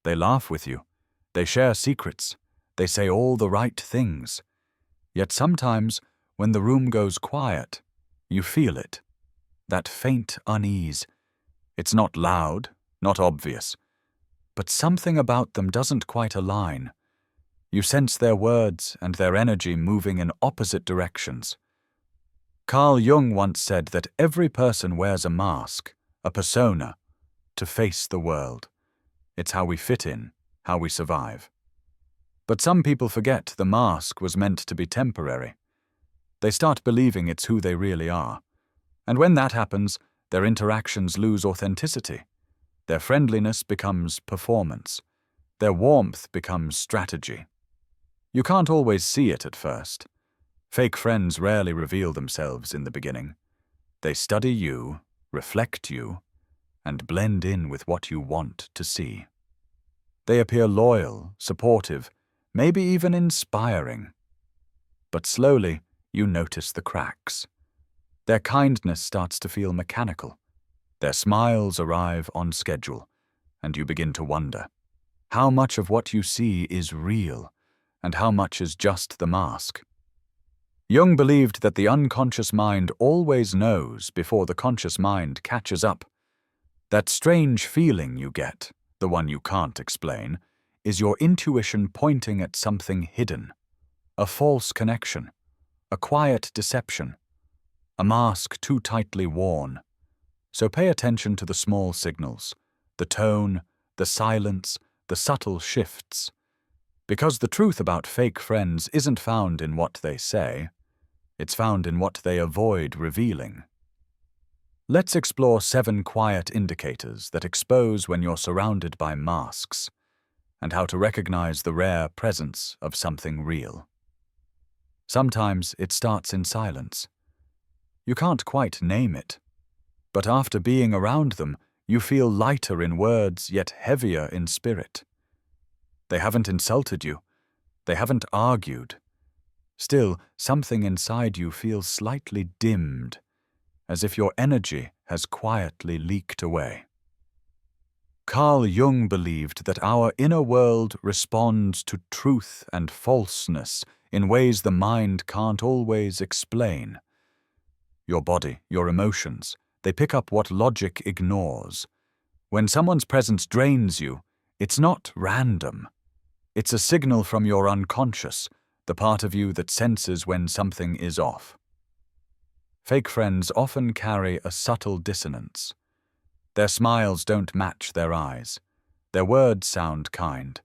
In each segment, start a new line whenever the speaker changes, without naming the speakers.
They laugh with you. They share secrets. They say all the right things. Yet sometimes, when the room goes quiet, you feel it. That faint unease. It's not loud, not obvious. But something about them doesn't quite align. You sense their words and their energy moving in opposite directions. Carl Jung once said that every person wears a mask, a persona, to face the world. It's how we fit in, how we survive. But some people forget the mask was meant to be temporary. They start believing it's who they really are. And when that happens, their interactions lose authenticity. Their friendliness becomes performance. Their warmth becomes strategy. You can't always see it at first. Fake friends rarely reveal themselves in the beginning. They study you, reflect you, and blend in with what you want to see. They appear loyal, supportive, maybe even inspiring. But slowly, you notice the cracks. Their kindness starts to feel mechanical. Their smiles arrive on schedule, and you begin to wonder how much of what you see is real and how much is just the mask. Jung believed that the unconscious mind always knows before the conscious mind catches up. That strange feeling you get, the one you can't explain, is your intuition pointing at something hidden, a false connection, a quiet deception, a mask too tightly worn. So pay attention to the small signals, the tone, the silence, the subtle shifts. Because the truth about fake friends isn't found in what they say, it's found in what they avoid revealing. Let's explore 7 quiet indicators that expose when you're surrounded by masks, and how to recognize the rare presence of something real. Sometimes it starts in silence. You can't quite name it, but after being around them, you feel lighter in words yet heavier in spirit. They haven't insulted you. They haven't argued. Still, something inside you feels slightly dimmed, as if your energy has quietly leaked away. Carl Jung believed that our inner world responds to truth and falseness in ways the mind can't always explain. Your body, your emotions, they pick up what logic ignores. When someone's presence drains you, it's not random. It's a signal from your unconscious, the part of you that senses when something is off. Fake friends often carry a subtle dissonance. Their smiles don't match their eyes. Their words sound kind,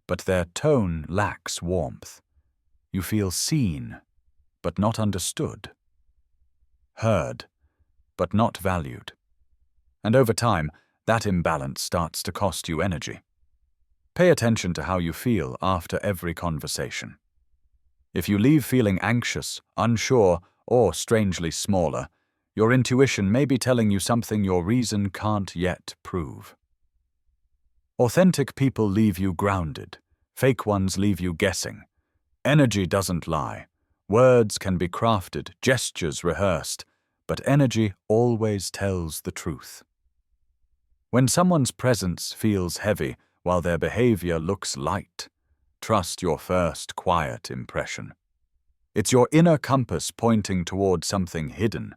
but their tone lacks warmth. You feel seen, but not understood. Heard, but not valued. And over time, that imbalance starts to cost you energy. Pay attention to how you feel after every conversation. If you leave feeling anxious, unsure, or strangely smaller, your intuition may be telling you something your reason can't yet prove. Authentic people leave you grounded. Fake ones leave you guessing. Energy doesn't lie. Words can be crafted, gestures rehearsed, but energy always tells the truth. When someone's presence feels heavy while their behavior looks light, trust your first quiet impression. It's your inner compass pointing toward something hidden.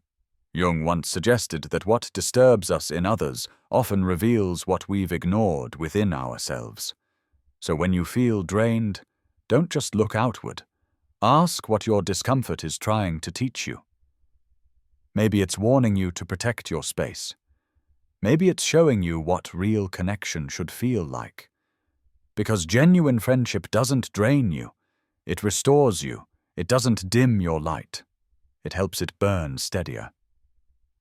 Jung once suggested that what disturbs us in others often reveals what we've ignored within ourselves. So when you feel drained, don't just look outward. Ask what your discomfort is trying to teach you. Maybe it's warning you to protect your space. Maybe it's showing you what real connection should feel like. Because genuine friendship doesn't drain you. It restores you. It doesn't dim your light. It helps it burn steadier.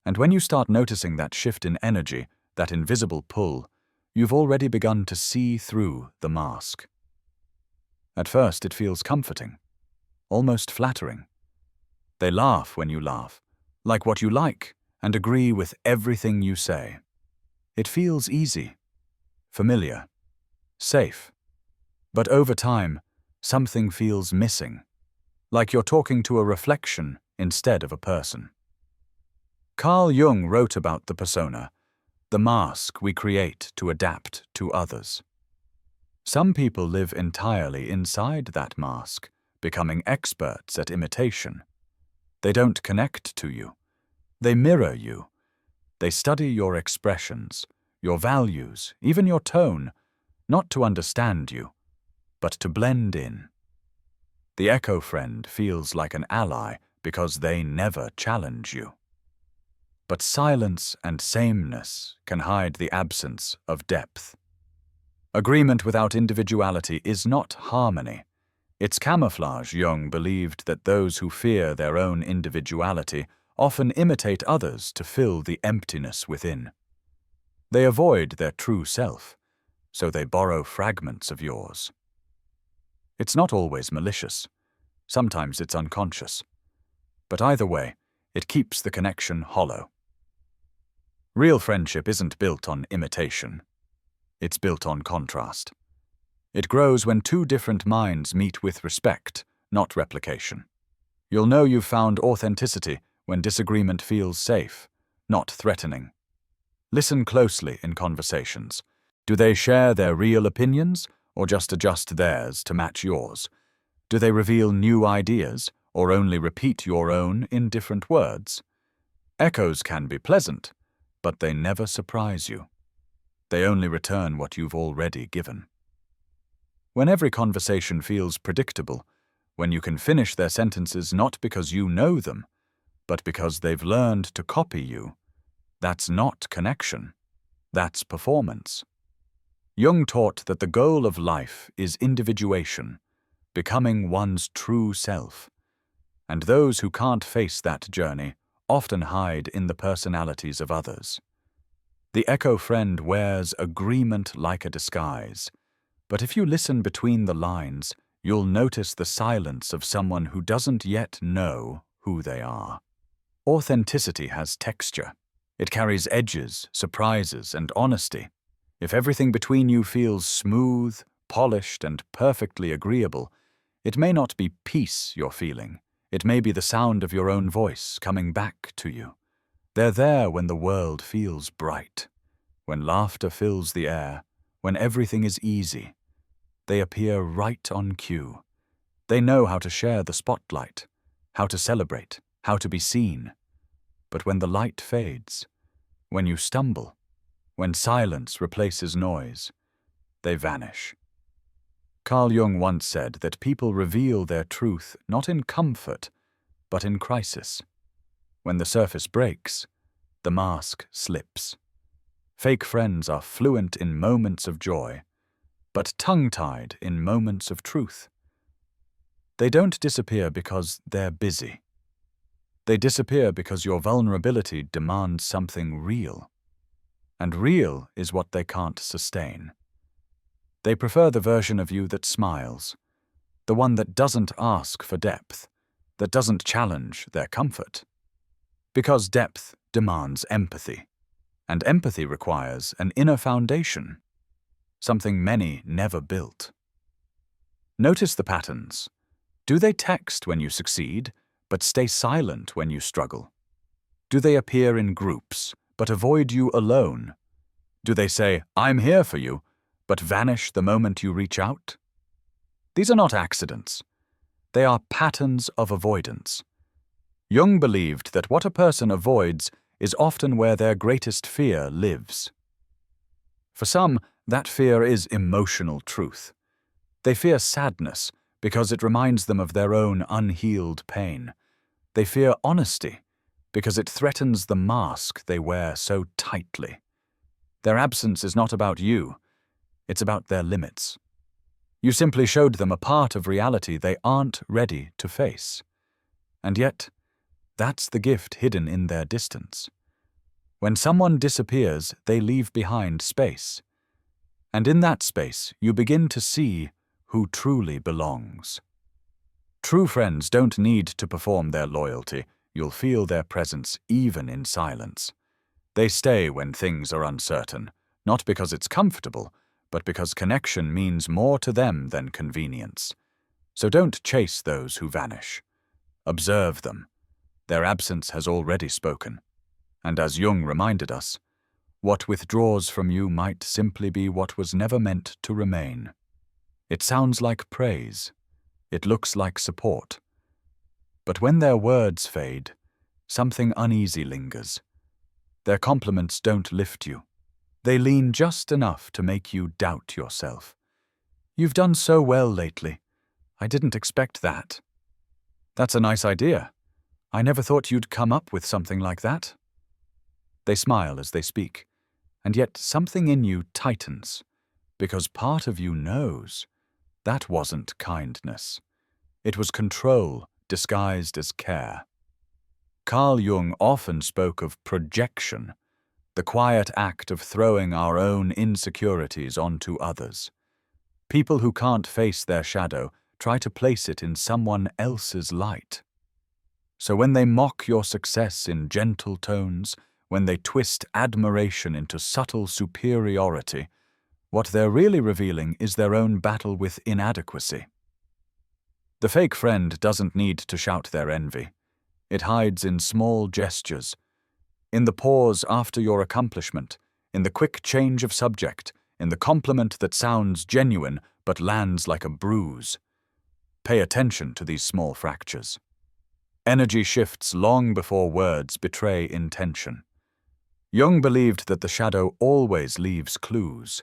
And when you start noticing that shift in energy, that invisible pull, you've already begun to see through the mask. At first, it feels comforting, almost flattering. They laugh when you laugh, like what you like, and agree with everything you say. It feels easy, familiar, safe. But over time, something feels missing, like you're talking to a reflection instead of a person. Carl Jung wrote about the persona, the mask we create to adapt to others. Some people live entirely inside that mask, becoming experts at imitation. They don't connect to you. They mirror you. They study your expressions, your values, even your tone, not to understand you, but to blend in. The echo friend feels like an ally because they never challenge you. But silence and sameness can hide the absence of depth. Agreement without individuality is not harmony. It's camouflage. Jung believed that those who fear their own individuality often imitate others to fill the emptiness within. They avoid their true self, so they borrow fragments of yours. It's not always malicious. Sometimes it's unconscious. But either way, it keeps the connection hollow. Real friendship isn't built on imitation. It's built on contrast. It grows when two different minds meet with respect, not replication. You'll know you've found authenticity when disagreement feels safe, not threatening. Listen closely in conversations. Do they share their real opinions or just adjust theirs to match yours? Do they reveal new ideas or only repeat your own in different words? Echoes can be pleasant, but they never surprise you. They only return what you've already given. When every conversation feels predictable, when you can finish their sentences not because you know them, but because they've learned to copy you, that's not connection. That's performance. Jung taught that the goal of life is individuation, becoming one's true self. And those who can't face that journey often hide in the personalities of others. The echo friend wears agreement like a disguise, but if you listen between the lines, you'll notice the silence of someone who doesn't yet know who they are. Authenticity has texture. It carries edges, surprises, and honesty. If everything between you feels smooth, polished, and perfectly agreeable, it may not be peace you're feeling. It may be the sound of your own voice coming back to you. They're there when the world feels bright, when laughter fills the air, when everything is easy. They appear right on cue. They know how to share the spotlight, how to celebrate, how to be seen. But when the light fades, when you stumble, when silence replaces noise, they vanish. Carl Jung once said that people reveal their truth not in comfort, but in crisis. When the surface breaks, the mask slips. Fake friends are fluent in moments of joy, but tongue-tied in moments of truth. They don't disappear because they're busy. They disappear because your vulnerability demands something real. And real is what they can't sustain. They prefer the version of you that smiles, the one that doesn't ask for depth, that doesn't challenge their comfort. Because depth demands empathy, and empathy requires an inner foundation, something many never built. Notice the patterns. Do they text when you succeed, but stay silent when you struggle? Do they appear in groups, but avoid you alone? Do they say, "I'm here for you," but vanish the moment you reach out? These are not accidents. They are patterns of avoidance. Jung believed that what a person avoids is often where their greatest fear lives. For some, that fear is emotional truth. They fear sadness because it reminds them of their own unhealed pain. They fear honesty because it threatens the mask they wear so tightly. Their absence is not about you. It's about their limits. You simply showed them a part of reality they aren't ready to face. And yet, that's the gift hidden in their distance. When someone disappears, they leave behind space. And in that space, you begin to see who truly belongs. True friends don't need to perform their loyalty. You'll feel their presence even in silence. They stay when things are uncertain, not because it's comfortable, but because connection means more to them than convenience. So don't chase those who vanish. Observe them. Their absence has already spoken. And as Jung reminded us, what withdraws from you might simply be what was never meant to remain. It sounds like praise. It looks like support. But when their words fade, something uneasy lingers. Their compliments don't lift you. They lean just enough to make you doubt yourself. You've done so well lately. I didn't expect that. That's a nice idea. I never thought you'd come up with something like that. They smile as they speak, and yet something in you tightens, because part of you knows that wasn't kindness. It was control disguised as care. Carl Jung often spoke of projection, the quiet act of throwing our own insecurities onto others. People who can't face their shadow try to place it in someone else's light. So when they mock your success in gentle tones, when they twist admiration into subtle superiority, what they're really revealing is their own battle with inadequacy. The fake friend doesn't need to shout their envy. It hides in small gestures, in the pause after your accomplishment, in the quick change of subject, in the compliment that sounds genuine but lands like a bruise. Pay attention to these small fractures. Energy shifts long before words betray intention. Jung believed that the shadow always leaves clues,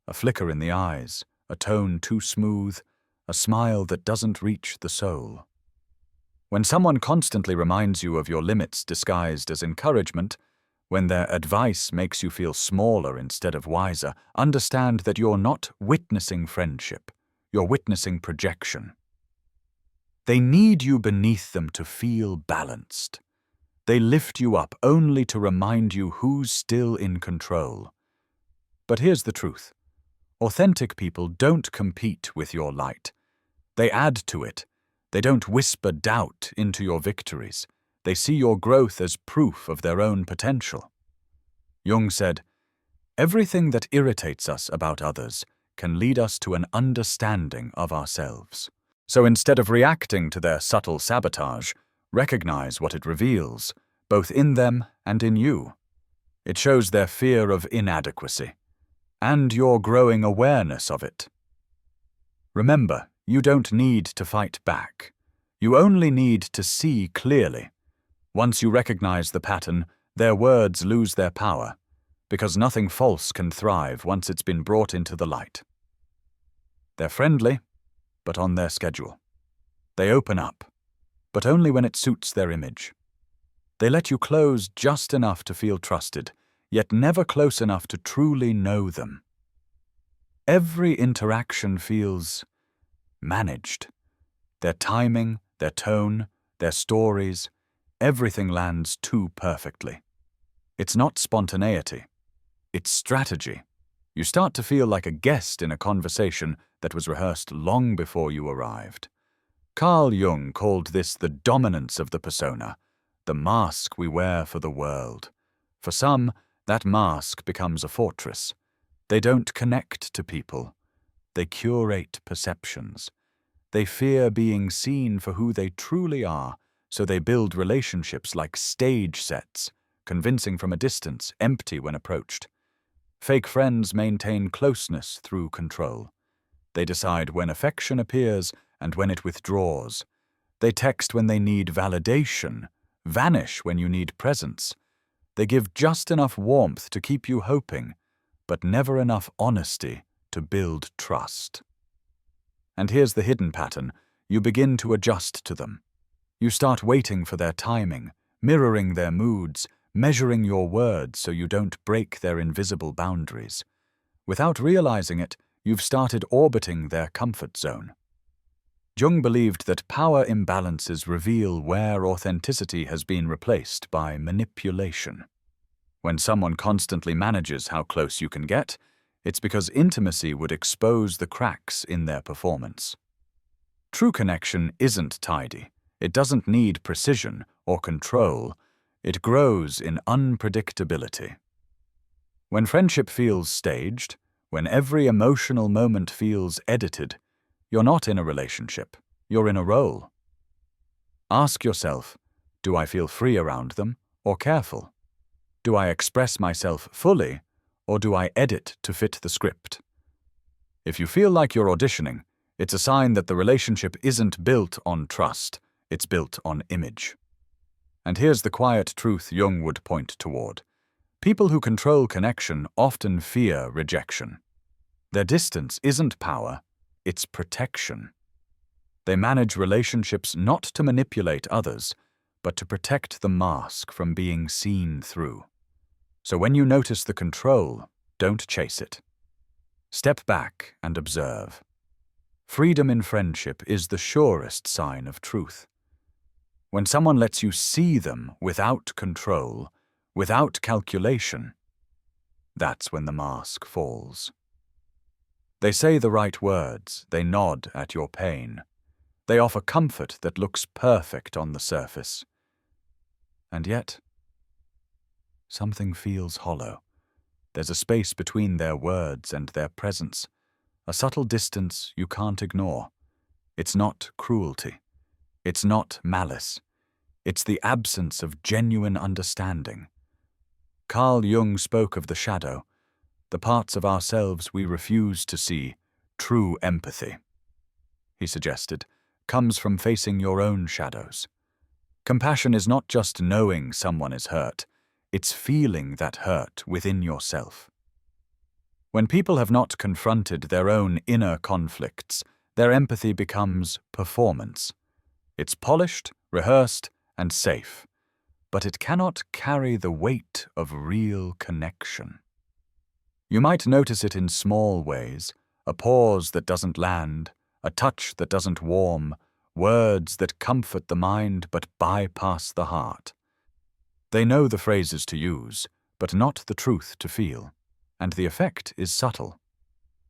a flicker in the eyes, a tone too smooth, a smile that doesn't reach the soul. When someone constantly reminds you of your limits disguised as encouragement, when their advice makes you feel smaller instead of wiser, understand that you're not witnessing friendship, you're witnessing projection. They need you beneath them to feel balanced. They lift you up only to remind you who's still in control. But here's the truth. Authentic people don't compete with your light. They add to it. They don't whisper doubt into your victories. They see your growth as proof of their own potential. Jung said, "Everything that irritates us about others can lead us to an understanding of ourselves." So instead of reacting to their subtle sabotage, recognize what it reveals, both in them and in you. It shows their fear of inadequacy, and your growing awareness of it. Remember, you don't need to fight back. You only need to see clearly. Once you recognize the pattern, their words lose their power, because nothing false can thrive once it's been brought into the light. They're friendly, but on their schedule. They open up, but only when it suits their image. They let you close just enough to feel trusted, yet never close enough to truly know them. Every interaction feels managed. Their timing, their tone, their stories, everything lands too perfectly. It's not spontaneity. It's strategy. You start to feel like a guest in a conversation that was rehearsed long before you arrived. Carl Jung called this the dominance of the persona, the mask we wear for the world. For some, that mask becomes a fortress. They don't connect to people. They curate perceptions. They fear being seen for who they truly are, so they build relationships like stage sets, convincing from a distance, empty when approached. Fake friends maintain closeness through control. They decide when affection appears and when it withdraws. They text when they need validation, vanish when you need presence. They give just enough warmth to keep you hoping, but never enough honesty to build trust. And here's the hidden pattern. You begin to adjust to them. You start waiting for their timing, mirroring their moods, measuring your words so you don't break their invisible boundaries. Without realizing it, you've started orbiting their comfort zone. Jung believed that power imbalances reveal where authenticity has been replaced by manipulation. When someone constantly manages how close you can get, it's because intimacy would expose the cracks in their performance. True connection isn't tidy. It doesn't need precision or control. It grows in unpredictability. When friendship feels staged, when every emotional moment feels edited, you're not in a relationship, you're in a role. Ask yourself, do I feel free around them or careful? Do I express myself fully or do I edit to fit the script? If you feel like you're auditioning, It's a sign that the relationship isn't built on trust, it's built on image. And here's the quiet truth Jung would point toward. People who control connection often fear rejection. Their distance isn't power, it's protection. They manage relationships not to manipulate others, but to protect the mask from being seen through. So when you notice the control, don't chase it. Step back and observe. Freedom in friendship is the surest sign of truth. When someone lets you see them without control, without calculation, that's when the mask falls. They say the right words, they nod at your pain. They offer comfort that looks perfect on the surface. And yet, something feels hollow. There's a space between their words and their presence, a subtle distance you can't ignore. It's not cruelty. It's not malice. It's the absence of genuine understanding. Carl Jung spoke of the shadow, the parts of ourselves we refuse to see. True empathy, he suggested, comes from facing your own shadows. Compassion is not just knowing someone is hurt, it's feeling that hurt within yourself. When people have not confronted their own inner conflicts, their empathy becomes performance. It's polished, rehearsed, and safe, but it cannot carry the weight of real connection. You might notice it in small ways, a pause that doesn't land, a touch that doesn't warm, words that comfort the mind but bypass the heart. They know the phrases to use, but not the truth to feel, and the effect is subtle.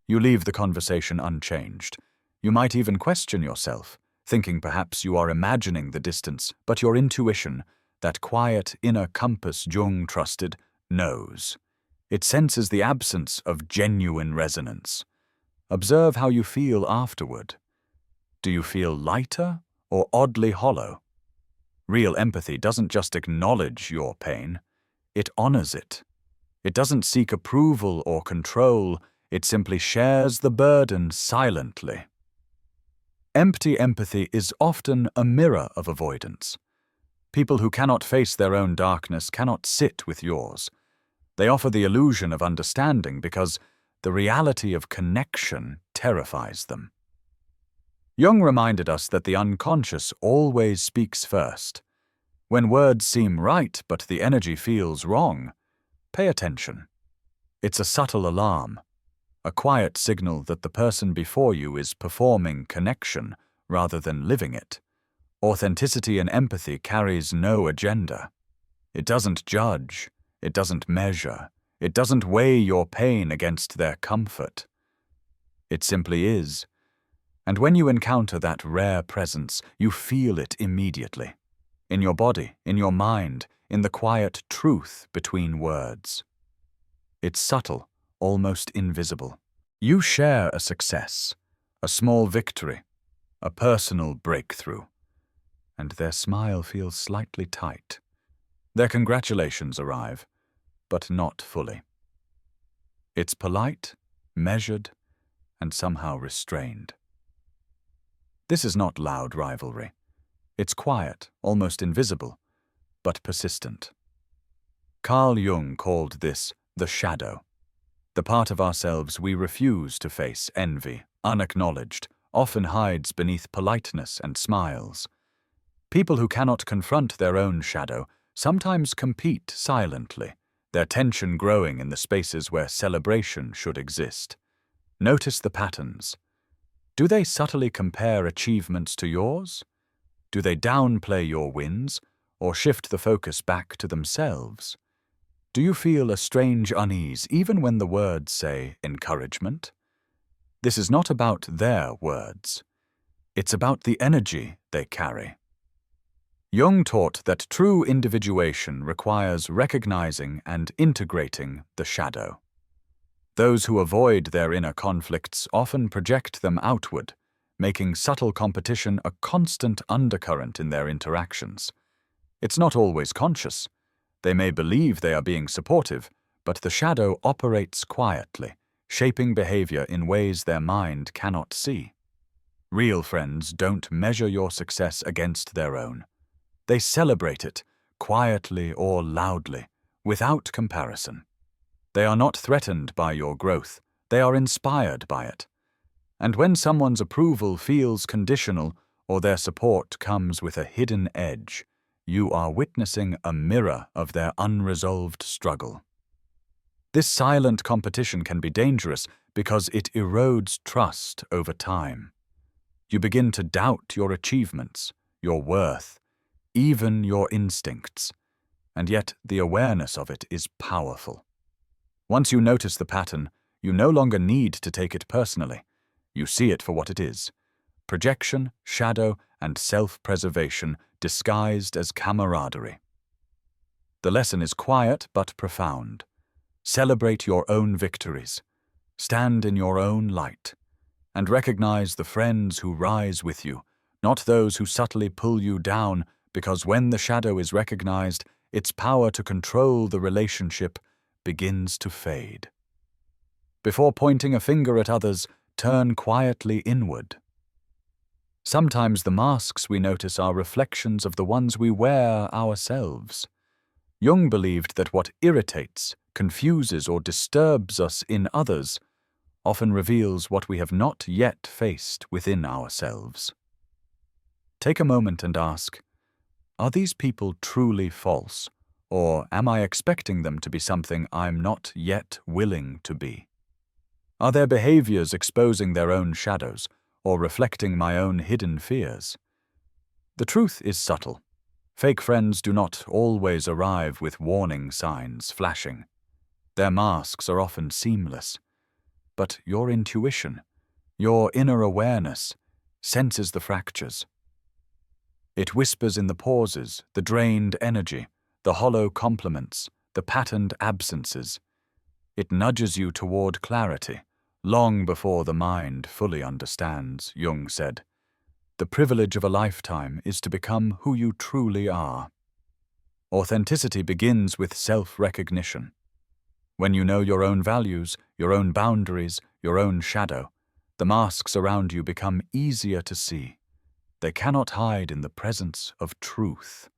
You leave the conversation unchanged. You might even question yourself, thinking perhaps you are imagining the distance, but your intuition, that quiet inner compass Jung trusted, knows. It senses the absence of genuine resonance. Observe how you feel afterward. Do you feel lighter or oddly hollow? Real empathy doesn't just acknowledge your pain, it honors it. It doesn't seek approval or control, it simply shares the burden silently. Empty empathy is often a mirror of avoidance. People who cannot face their own darkness cannot sit with yours. They offer the illusion of understanding because the reality of connection terrifies them. Jung reminded us that the unconscious always speaks first. When words seem right but the energy feels wrong, pay attention. It's a subtle alarm, a quiet signal that the person before you is performing connection rather than living it. Authenticity and empathy carries no agenda. It doesn't judge, it doesn't measure, it doesn't weigh your pain against their comfort. It simply is. And when you encounter that rare presence, you feel it immediately. In your body, in your mind, in the quiet truth between words. It's subtle, almost invisible. You share a success, a small victory, a personal breakthrough, and their smile feels slightly tight. Their congratulations arrive, but not fully. It's polite, measured, and somehow restrained. This is not loud rivalry. It's quiet, almost invisible, but persistent. Carl Jung called this the shadow, the part of ourselves we refuse to face. Envy, unacknowledged, often hides beneath politeness and smiles. People who cannot confront their own shadow sometimes compete silently, their tension growing in the spaces where celebration should exist. Notice the patterns. Do they subtly compare achievements to yours? Do they downplay your wins, or shift the focus back to themselves? Do you feel a strange unease even when the words say encouragement? This is not about their words. It's about the energy they carry. Jung taught that true individuation requires recognizing and integrating the shadow. Those who avoid their inner conflicts often project them outward, making subtle competition a constant undercurrent in their interactions. It's not always conscious. They may believe they are being supportive, but the shadow operates quietly, shaping behavior in ways their mind cannot see. Real friends don't measure your success against their own. They celebrate it, quietly or loudly, without comparison. They are not threatened by your growth, they are inspired by it. And when someone's approval feels conditional or their support comes with a hidden edge, you are witnessing a mirror of their unresolved struggle. This silent competition can be dangerous because it erodes trust over time. You begin to doubt your achievements, your worth, even your instincts, and yet the awareness of it is powerful. Once you notice the pattern, you no longer need to take it personally. You see it for what it is: projection, shadow, and self-preservation disguised as camaraderie. The lesson is quiet but profound. Celebrate your own victories, stand in your own light, and recognize the friends who rise with you, not those who subtly pull you down, because when the shadow is recognized, its power to control the relationship begins to fade. Before pointing a finger at others, turn quietly inward. Sometimes the masks we notice are reflections of the ones we wear ourselves. Jung believed that what irritates, confuses, or disturbs us in others often reveals what we have not yet faced within ourselves. Take a moment and ask, are these people truly false, or am I expecting them to be something I'm not yet willing to be? Are their behaviors exposing their own shadows, or reflecting my own hidden fears? The truth is subtle. Fake friends do not always arrive with warning signs flashing. Their masks are often seamless. But your intuition, your inner awareness, senses the fractures. It whispers in the pauses, the drained energy, the hollow compliments, the patterned absences. It nudges you toward clarity, long before the mind fully understands, Jung said. The privilege of a lifetime is to become who you truly are. Authenticity begins with self-recognition. When you know your own values, your own boundaries, your own shadow, the masks around you become easier to see. They cannot hide in the presence of truth.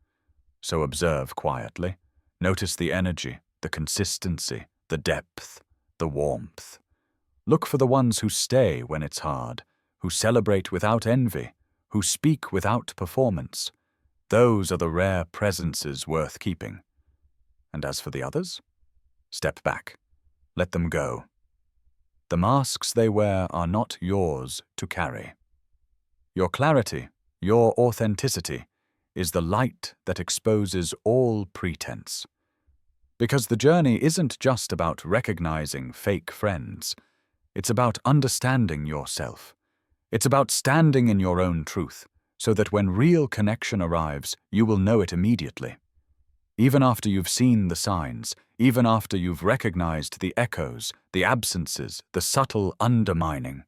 So observe quietly. Notice the energy, the consistency, the depth, the warmth. Look for the ones who stay when it's hard, who celebrate without envy, who speak without performance. Those are the rare presences worth keeping. And as for the others? Step back. Let them go. The masks they wear are not yours to carry. Your clarity, your authenticity, is the light that exposes all pretense. Because the journey isn't just about recognizing fake friends. It's about understanding yourself. It's about standing in your own truth, so that when real connection arrives, you will know it immediately. Even after you've seen the signs, even after you've recognized the echoes, the absences, the subtle undermining,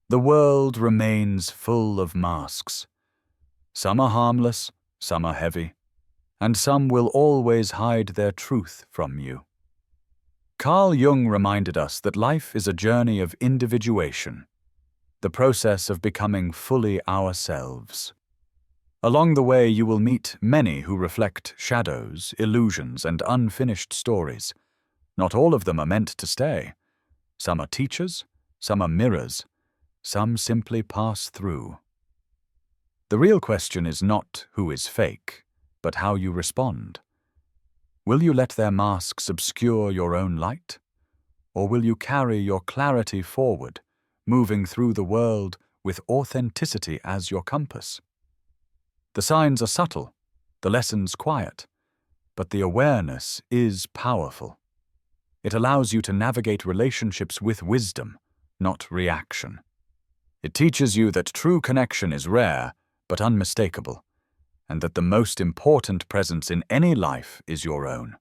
the world remains full of masks. Some are harmless, some are heavy, and some will always hide their truth from you. Carl Jung reminded us that life is a journey of individuation, the process of becoming fully ourselves. Along the way, you will meet many who reflect shadows, illusions, and unfinished stories. Not all of them are meant to stay. Some are teachers, some are mirrors, some simply pass through. The real question is not who is fake, but how you respond. Will you let their masks obscure your own light? Or will you carry your clarity forward, moving through the world with authenticity as your compass? The signs are subtle, the lessons quiet, but the awareness is powerful. It allows you to navigate relationships with wisdom, not reaction. It teaches you that true connection is rare but unmistakable, and that the most important presence in any life is your own.